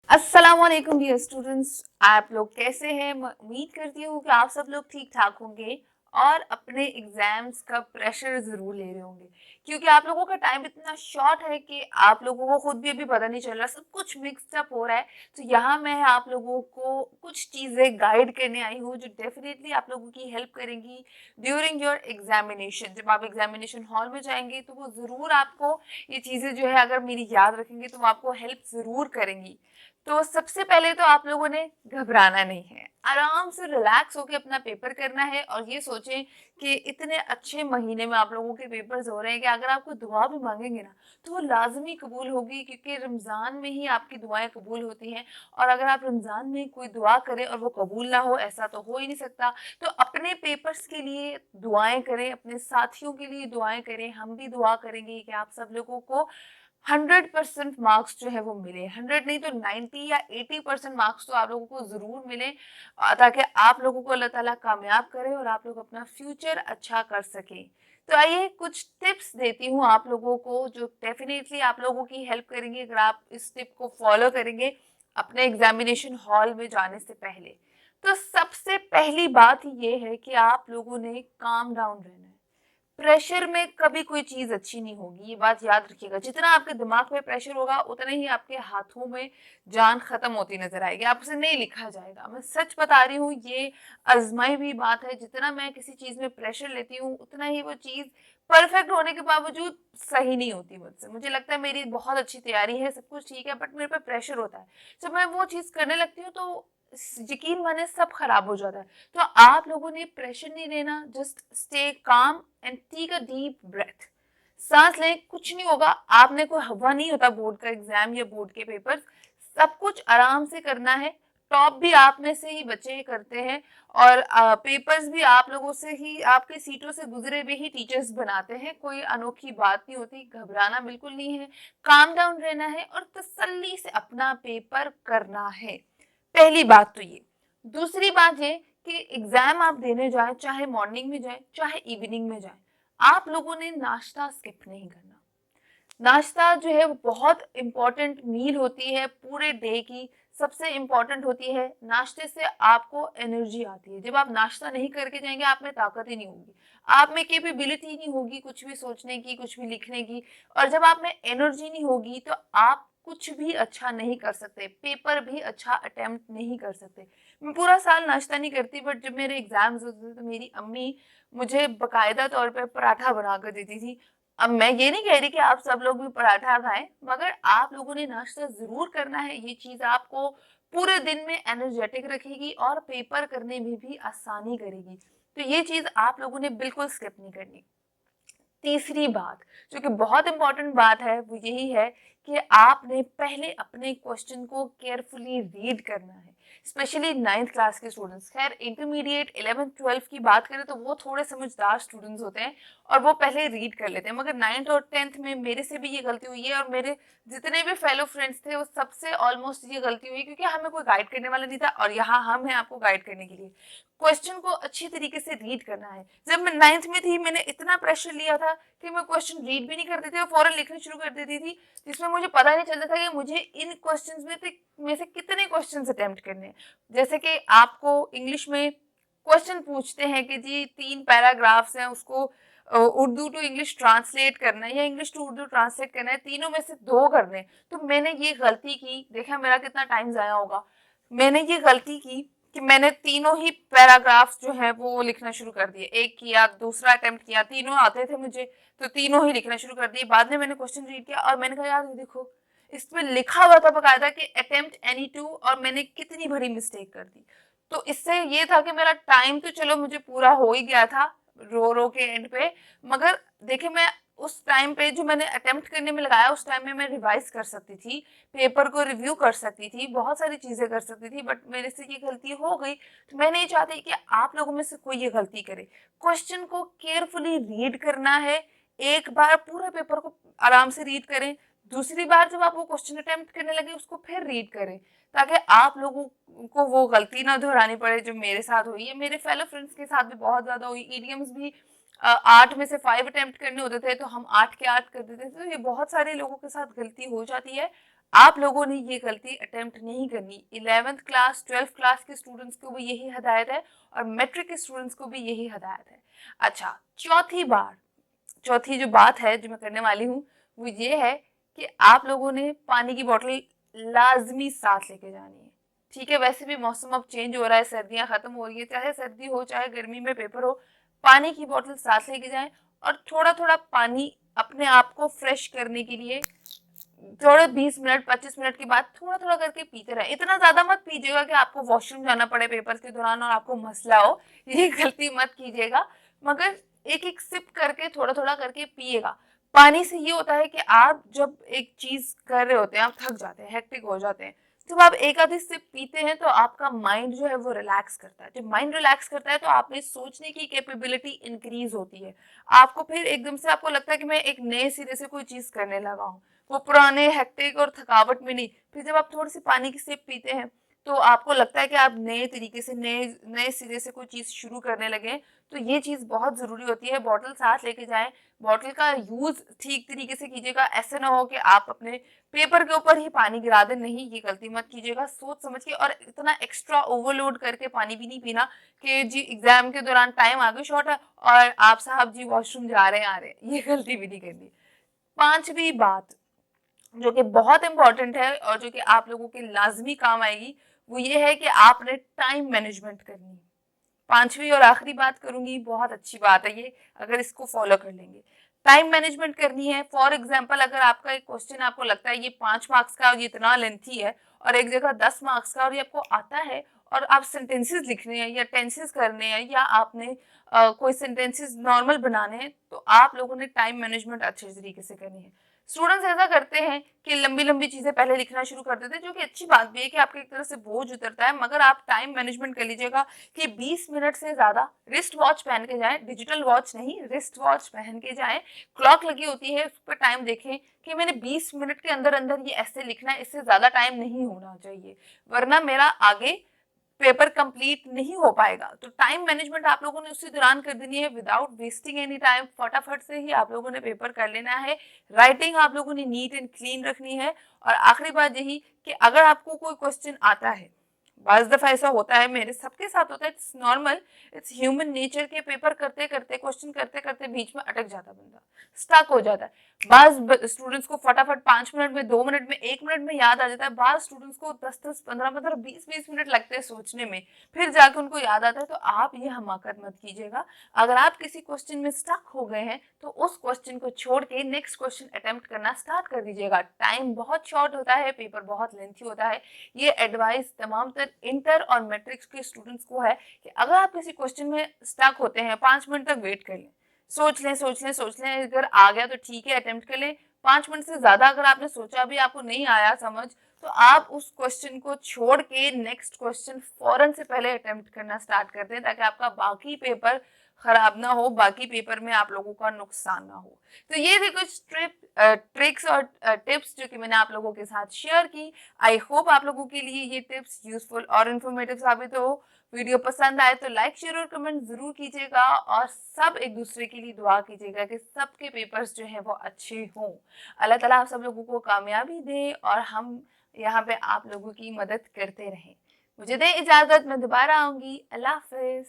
अस्सलाम वालेकुम dear students. आप लोग कैसे हैं? उम्मीद करती हूँ कि आप सब लोग ठीक ठाक होंगे और अपने एग्जाम्स का प्रेशर ज़रूर ले रहे होंगे, क्योंकि आप लोगों का टाइम इतना शॉर्ट है कि आप लोगों को खुद भी अभी पता नहीं चल रहा, सब कुछ मिक्सड अप हो रहा है। तो यहाँ मैं आप लोगों को कुछ चीज़ें गाइड करने आई हूँ जो डेफिनेटली आप लोगों की हेल्प करेंगी ड्यूरिंग योर एग्जामिनेशन। जब आप एग्जामिनेशन हॉल में जाएंगे तो वो ज़रूर आपको ये चीज़ें जो है, अगर मेरी याद रखेंगे तो वो आपको हेल्प ज़रूर करेंगी। तो सबसे पहले तो आप लोगों ने घबराना नहीं है, आराम से रिलैक्स होकर अपना पेपर करना है और ये सोचें कि इतने अच्छे महीने में आप लोगों के पेपर्स हो रहे हैं कि अगर आपको दुआ भी मांगेंगे ना तो वो लाजमी कबूल होगी, क्योंकि रमज़ान में ही आपकी दुआएं कबूल होती हैं। और अगर आप रमज़ान में कोई दुआ करें और वो कबूल ना हो, ऐसा तो हो ही नहीं सकता। तो अपने पेपर्स के लिए दुआएं करें, अपने साथियों के लिए दुआएं करें, हम भी दुआ करेंगे कि आप सब लोगों को 100% मार्क्स जो है वो मिले। 100 नहीं तो 90 या 80% मार्क्स तो आप लोगों को ज़रूर मिले, ताकि आप लोगों को अल्लाह ताला कामयाब करे और आप लोग अपना फ्यूचर अच्छा कर सकें। तो आइए कुछ टिप्स देती हूँ आप लोगों को जो डेफिनेटली आप लोगों की हेल्प करेंगे अगर आप इस टिप को फॉलो करेंगे अपने एग्जामिनेशन हॉल में जाने से पहले। तो सबसे पहली बात ये है कि आप लोगों ने काम डाउन रहना है। प्रेशर में कभी कोई चीज़ अच्छी नहीं होगी, ये बात याद रखिएगा। जितना आपके दिमाग में प्रेशर होगा, उतना ही आपके हाथों में जान ख़त्म होती नज़र आएगी, आपसे नहीं लिखा जाएगा। मैं सच बता रही हूँ, ये आज़माई हुई बात है। जितना मैं किसी चीज़ में प्रेशर लेती हूँ, उतना ही वो चीज़ परफेक्ट होने के बावजूद सही नहीं होती मुझसे। मुझे लगता है मेरी बहुत अच्छी तैयारी है, सब कुछ ठीक है, बट मेरे पे प्रेशर होता है। जब मैं वो चीज़ करने लगती हूँ, तो यकीन माने सब खराब हो जाता है। तो आप लोगों ने प्रेशर नहीं लेना, just stay calm and take a deep breath. सांस लें, कुछ नहीं होगा। आपने कोई हवा नहीं होता बोर्ड का एग्जाम या बोर्ड के पेपर, सब कुछ आराम से करना है। टॉप भी आप में से ही बच्चे करते हैं और पेपर्स भी आप लोगों से ही, आपके सीटों से गुजरे हुए ही टीचर्स बनाते हैं। कोई अनोखी बात नहीं होती, घबराना बिल्कुल नहीं है, काम डाउन रहना है और तसल्ली से अपना पेपर करना है। पहली बात तो ये। दूसरी बात ये कि एग्जाम आप देने जाए, चाहे मॉर्निंग में जाए चाहे इवनिंग में जाए, आप लोगों ने नाश्ता स्किप नहीं करना। नाश्ता जो है वो बहुत इम्पोर्टेंट मील होती है पूरे डे की, सबसे इम्पोर्टेंट होती है। नाश्ते से आपको एनर्जी आती है। जब आप नाश्ता नहीं करके जाएंगे, आप में ताकत ही नहीं होगी, आप में कैपेबिलिटी नहीं होगी कुछ भी सोचने की, कुछ भी लिखने की। और जब आप में एनर्जी नहीं होगी तो आप कुछ भी अच्छा नहीं कर सकते, पेपर भी अच्छा अटेम्प्ट नहीं कर सकते। मैं पूरा साल नाश्ता नहीं करती, बट जब मेरे एग्जाम्स होते थे तो मेरी अम्मी मुझे बाकायदा तौर पर पराठा बना कर देती थी। अब मैं ये नहीं कह रही कि आप सब लोग भी पराठा खाएं, मगर आप लोगों ने नाश्ता जरूर करना है। ये चीज आपको पूरे दिन में एनर्जेटिक रखेगी और पेपर करने में भी आसानी करेगी। तो ये चीज आप लोगों ने बिल्कुल स्किप नहीं करनी। तीसरी बात, जो कि बहुत इंपॉर्टेंट बात है, वो यही है कि आपने पहले अपने क्वेश्चन को केयरफुली रीड करना है। स्पेशली 9th क्लास के स्टूडेंट्स, खैर इंटरमीडिएट 11th 12th की बात करें तो वो थोड़े समझदार स्टूडेंट्स होते हैं और वो पहले रीड कर लेते हैं, मगर 9th और 10th में मेरे से भी ये गलती हुई है और मेरे जितने भी फेलो फ्रेंड्स थे वो सबसे ऑलमोस्ट ये गलती हुई, क्योंकि हमें कोई गाइड करने वाला नहीं था और यहाँ हम हैं आपको गाइड करने के लिए। क्वेश्चन को अच्छी तरीके से रीड करना है। जब मैं 9th में थी, मैंने इतना प्रेशर लिया था कि मैं क्वेश्चन रीड भी नहीं करती थी और फौरन लिखनी शुरू कर देती थी, जिसमें मुझे पता नहीं चलता था कि मुझे इन क्वेश्चंस में से कितने क्वेश्चंस अटेम्प्ट करने हैं। जैसे कि आपको इंग्लिश में क्वेश्चन पूछते हैं कि जी 3 पैराग्राफ्स हैं, उसको उर्दू टू इंग्लिश ट्रांसलेट करना है या इंग्लिश टू उर्दू ट्रांसलेट करना है, तीनों में से 2 करने। तो मैंने ये गलती की, देखा मेरा कितना टाइम जाया होगा। मैंने ये गलती की कि मैंने तीनों ही पैराग्राफ्स जो है वो लिखना शुरू कर दिए। एक किया, दूसरा अटेम्प्ट किया, तीनों आते थे मुझे, तो तीनों ही लिखना शुरू कर दिए। बाद में मैंने क्वेश्चन रीड किया और मैंने कहा यार ये देखो, इसमें लिखा हुआ था बकायदा कि अटेम्प्ट एनी टू, और मैंने कितनी बड़ी मिस्टेक कर दी। तो इससे ये था कि मेरा टाइम तो चलो मुझे पूरा हो ही गया था रो रो के एंड पे, मगर देखिए मैं उस टाइम पे जो मैंने अटेम्प्ट करने में लगाया, उस टाइम में मैं रिवाइज कर सकती थी, पेपर को रिव्यू कर सकती थी, बहुत सारी चीजें कर सकती थी, बट मेरे से ये गलती हो गई। तो मैं नहीं चाहती कि आप लोगों में से कोई ये गलती करे। क्वेश्चन को केयरफुली रीड करना है। एक बार पूरे पेपर को आराम से रीड करें, दूसरी बार जब आप वो क्वेश्चन अटेम्प्ट करने लगे उसको फिर रीड करें, ताकि आप लोगों को वो गलती ना दोहरानी पड़े जो मेरे साथ हुई है। मेरे फेलो फ्रेंड्स के साथ भी बहुत ज्यादा हुई। ईडीएम्स भी 8 में से 5 अटेम्प्ट करने होते थे तो हम 8 के 8 कर देते थे। तो ये बहुत सारे लोगों के साथ गलती हो जाती है। आप लोगों ने ये गलती अटेम्प्ट नहीं करनी। 11th क्लास 12th क्लास के स्टूडेंट्स को भी यही हदायत है और मैट्रिक के स्टूडेंट्स को भी यही हदायत है। अच्छा, चौथी जो बात है जो मैं करने वाली हूँ वो ये है कि आप लोगों ने पानी की बोतल लाजमी साथ लेके जानी है। ठीक है, वैसे भी मौसम अब चेंज हो रहा है, सर्दियां खत्म हो रही है, चाहे सर्दी हो चाहे गर्मी में पेपर हो, पानी की बोतल साथ लेके जाएं और थोड़ा थोड़ा पानी अपने आप को फ्रेश करने के लिए थोड़े 20 मिनट 25 मिनट के बाद थोड़ा थोड़ा करके पीते रहे। इतना ज्यादा मत पीजिएगा कि आपको वॉशरूम जाना पड़े पेपर के दौरान और आपको मसला हो, ये गलती मत कीजिएगा। मगर एक एक सिप करके थोड़ा थोड़ा करके पिएगा। पानी से ये होता है कि आप जब एक चीज कर रहे होते हैं, आप थक जाते हैं, हेक्टिक हो जाते हैं, जब आप एक आधी सिप पीते हैं तो आपका माइंड जो है वो रिलैक्स करता है। जब माइंड रिलैक्स करता है तो आप में सोचने की कैपेबिलिटी इंक्रीज होती है। आपको फिर एकदम से आपको लगता है कि मैं एक नए सिरे से कोई चीज करने लगा हूँ, वो पुराने हेक्टिक और थकावट में नहीं। फिर जब आप थोड़ी सी पानी की सिप पीते हैं तो आपको लगता है कि आप नए तरीके से नए नए सिरे से कोई चीज़ शुरू करने लगे। तो ये चीज़ बहुत ज़रूरी होती है। बॉटल साथ लेके जाएं, बॉटल का यूज़ ठीक तरीके से कीजिएगा। ऐसे ना हो कि आप अपने पेपर के ऊपर ही पानी गिरा दें, नहीं, ये गलती मत कीजिएगा। सोच समझ के, और इतना एक्स्ट्रा ओवरलोड करके पानी भी नहीं पीना कि जी एग्जाम के दौरान टाइम आगे शॉर्ट है और आप साहब जी वॉशरूम जा रहे हैं आ रहे हैं, ये गलती भी नहीं करनी। पांचवी बात जो कि बहुत इंपॉर्टेंट है और जो कि आप लोगों के लाजमी काम आएगी, वो ये है कि आपने टाइम मैनेजमेंट करनी है। पांचवी और आखिरी बात करूंगी, बहुत अच्छी बात है ये, अगर इसको फॉलो कर लेंगे। टाइम मैनेजमेंट करनी है। फॉर एग्जाम्पल, अगर आपका एक क्वेश्चन आपको लगता है ये 5 मार्क्स का और ये इतना लेंथी है और एक जगह 10 मार्क्स का और ये आपको आता है और आप सेंटेंसेस लिखने हैं या टेंसेस करने हैं या आपने कोई सेंटेंसेस नॉर्मल बनाने हैं, तो आप लोगों ने टाइम मैनेजमेंट अच्छे तरीके से करनी है। स्टूडेंट्स ऐसा करते हैं कि लंबी लंबी चीजें पहले लिखना शुरू कर देते हैं, जो कि अच्छी बात भी है कि आपके एक तरह से बोझ उतरता है। मगर आप टाइम मैनेजमेंट कर लीजिएगा कि 20 मिनट से ज्यादा रिस्ट वॉच पहन के जाएं, डिजिटल वॉच नहीं, रिस्ट वॉच पहन के जाएं। क्लॉक लगी होती है, उस पर टाइम देखें कि मैंने 20 मिनट के अंदर अंदर ये ऐसे लिखना है, इससे ज्यादा टाइम नहीं होना चाहिए, वरना मेरा आगे पेपर कंप्लीट नहीं हो पाएगा। तो टाइम मैनेजमेंट आप लोगों ने उसी दौरान कर देनी है, विदाउट वेस्टिंग एनी टाइम। फटाफट से ही आप लोगों ने पेपर कर लेना है। राइटिंग आप लोगों ने नीट एंड क्लीन रखनी है। और आखिरी बात यही कि अगर आपको कोई क्वेश्चन आता है, बाज़ दफ़ा ऐसा होता है, मेरे सबके साथ होता है, it's normal, it's human nature के पेपर करते करते, क्वेश्चन करते करते बीच में अटक जाता बंदा, स्टक हो जाता है। बाज़ स्टूडेंट्स को फटाफट 5 मिनट में, 2 मिनट में, 1 मिनट में याद आ जाता है। बाज़ स्टूडेंट्स को 10-10, 15-15, 20-20 मिनट लगते हैं सोचने में, फिर जाके उनको याद आता है। तो आप ये हमाकत मत कीजिएगा। अगर आप किसी क्वेश्चन में स्टक हो गए हैं तो उस क्वेश्चन को छोड़ के नेक्स्ट क्वेश्चन अटेम्प्ट करना स्टार्ट कर दीजिएगा। टाइम बहुत शॉर्ट होता है, पेपर बहुत लेंथी होता है। ये एडवाइस तमाम तर इंटर और मैट्रिक्स के स्टूडेंट्स को है कि अगर आप किसी क्वेश्चन में स्टक होते हैं, 5 मिनट तक वेट कर लें, सोच लें, अगर आ गया तो ठीक है, अटेम्प्ट कर लें। 5 मिनट से ज्यादा अगर आपने सोचा भी आपको नहीं आया समझ, तो आप उस क्वेश्चन को छोड़ के नेक्स्ट क्वेश्चन फौरन से पहले अटेम्प्ट करना स्टार्ट कर दें, ताकि आपका बाकी पेपर खराब ना हो, बाकी पेपर में आप लोगों का नुकसान ना हो। तो ये थे कुछ ट्रिक्स और टिप्स जो कि मैंने आप लोगों के साथ शेयर की। आई होप आप लोगों के लिए ये टिप्स यूजफुल और इन्फॉर्मेटिव साबित हो। वीडियो पसंद आए तो लाइक, शेयर और कमेंट जरूर कीजिएगा और सब एक दूसरे के लिए दुआ कीजिएगा कि सबके पेपर्स जो है वो अच्छे हों। अल्लाह ताला आप सब लोगों को कामयाबी दे और हम यहाँ पे आप लोगों की मदद करते रहें। मुझे दें इजाज़त, मैं दोबारा आऊँगी। अल्लाह हाफ़िज़।